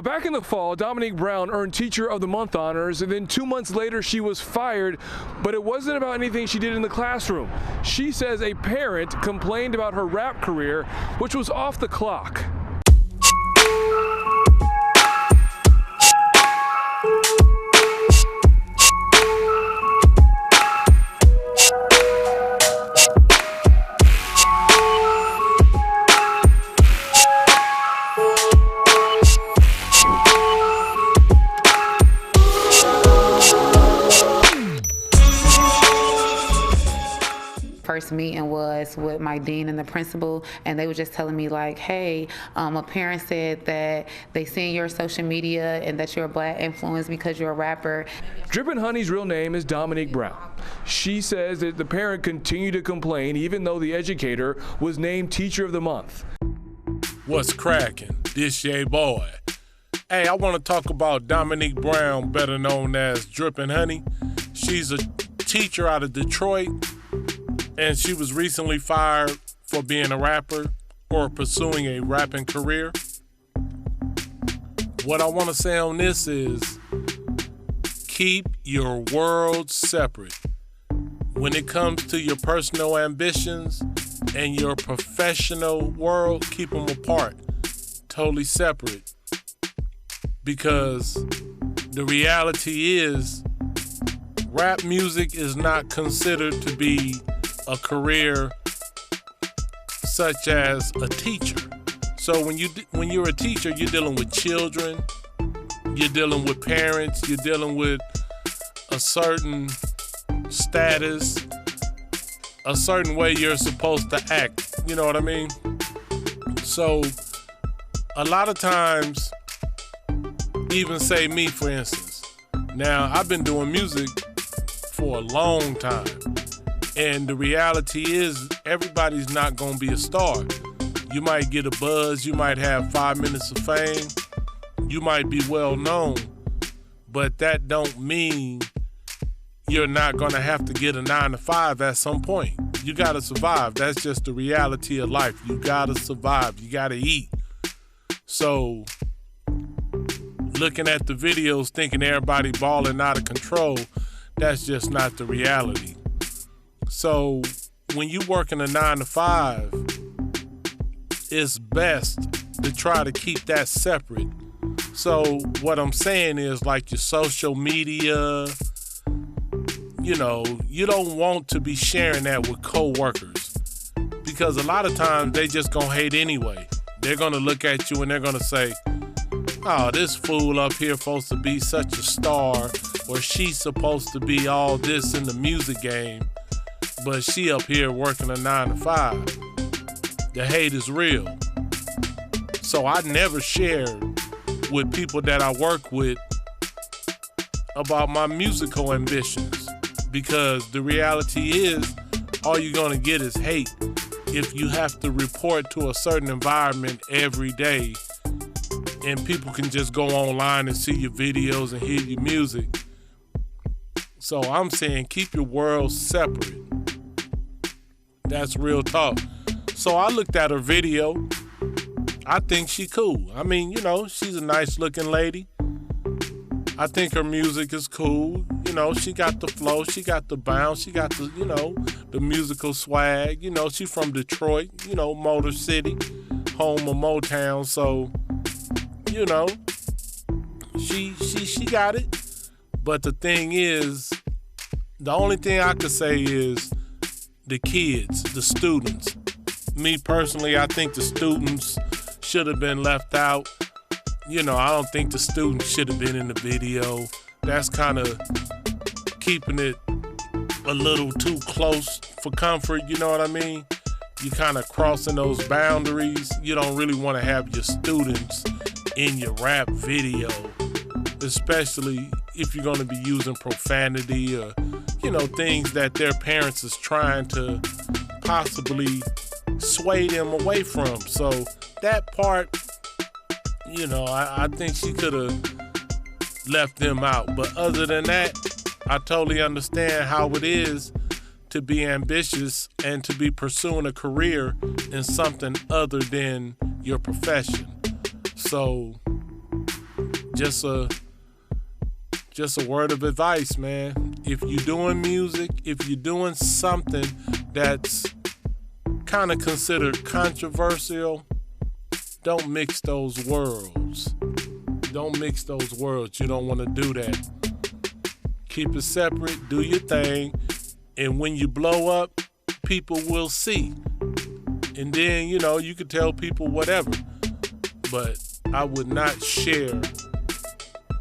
Back in the fall, Domonique Brown earned Teacher of the Month honors, and then 2 months later she was fired, but it wasn't about anything she did in the classroom. She says a parent complained about her rap career, which was off the clock. First meeting was with my dean and the principal, and they were just telling me like, hey, a parent said that they seen your social media and that you're a black influence because you're a rapper. Drippin' Honey's real name is Domonique Brown. She says that the parent continued to complain even though the educator was named Teacher of the Month. What's cracking? This your boy. Hey, I want to talk about Domonique Brown, better known as Drippin' Honey. She's a teacher out of Detroit, and she was recently fired for being a rapper or pursuing a rapping career. What I want to say on this is keep your world separate. When it comes to your personal ambitions and your professional world, keep them apart, totally separate. Because the reality is rap music is not considered to be a career such as a teacher. So when you're a teacher, you're dealing with children, you're dealing with parents, you're dealing with a certain status, a certain way you're supposed to act. You know what I mean? So a lot of times, even say me, for instance. Now, I've been doing music for a long time. And the reality is, everybody's not gonna be a star. You might get a buzz, you might have 5 minutes of fame, you might be well known, but that don't mean you're not gonna have to get a 9 to 5 at some point. You gotta survive. That's just the reality of life. You gotta survive, you gotta eat. So, looking at the videos thinking everybody balling out of control, that's just not the reality. So when you working a 9 to 5, it's best to try to keep that separate. So what I'm saying is, like, your social media, you know, you don't want to be sharing that with coworkers, because a lot of times they just gonna hate anyway. They're gonna look at you and they're gonna say, oh, this fool up here supposed to be such a star, or she's supposed to be all this in the music game, but she up here working a 9 to 5. The hate is real. So I never shared with people that I work with about my musical ambitions, because the reality is, all you're gonna get is hate if you have to report to a certain environment every day and people can just go online and see your videos and hear your music. So I'm saying keep your world separate. That's real talk. So I looked at her video. I think she cool. I mean, you know, she's a nice looking lady. I think her music is cool. You know, she got the flow, she got the bounce, she got the, you know, the musical swag. You know, she's from Detroit, you know, Motor City, home of Motown. So, you know, she got it. But the thing is, the only thing I could say is the kids, the students. Me personally, I think the students should have been left out. You know, I don't think the students should have been in the video. That's kind of keeping it a little too close for comfort, you know what I mean? You kind of crossing those boundaries. You don't really want to have your students in your rap video, especially if you're going to be using profanity or, you know, things that their parents is trying to possibly sway them away from. So that part, you know, I think she could have left them out. But other than that, I totally understand how it is to be ambitious and to be pursuing a career in something other than your profession. So just a word of advice, man. If you're doing music, if you're doing something that's kind of considered controversial, don't mix those worlds. Don't mix those worlds. You don't want to do that. Keep it separate, do your thing, and when you blow up, people will see. And then, you know, you can tell people whatever. But I would not share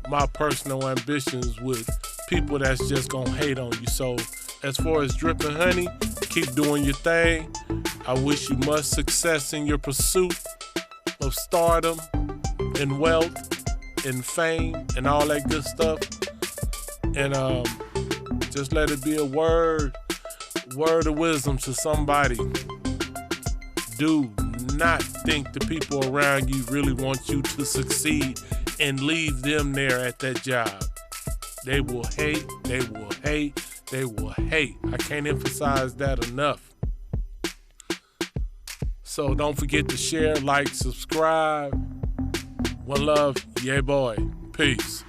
my personal ambitions with people that's just gonna hate on you. So as far as Drippin' Honey, keep doing your thing. I wish you much success in your pursuit of stardom and wealth and fame and all that good stuff. And just let it be a word of wisdom to somebody. Do not think the people around you really want you to succeed and leave them there at that job. They will hate, they will hate, they will hate. I can't emphasize that enough. So don't forget to share, like, subscribe. One love, yeah boy. Peace.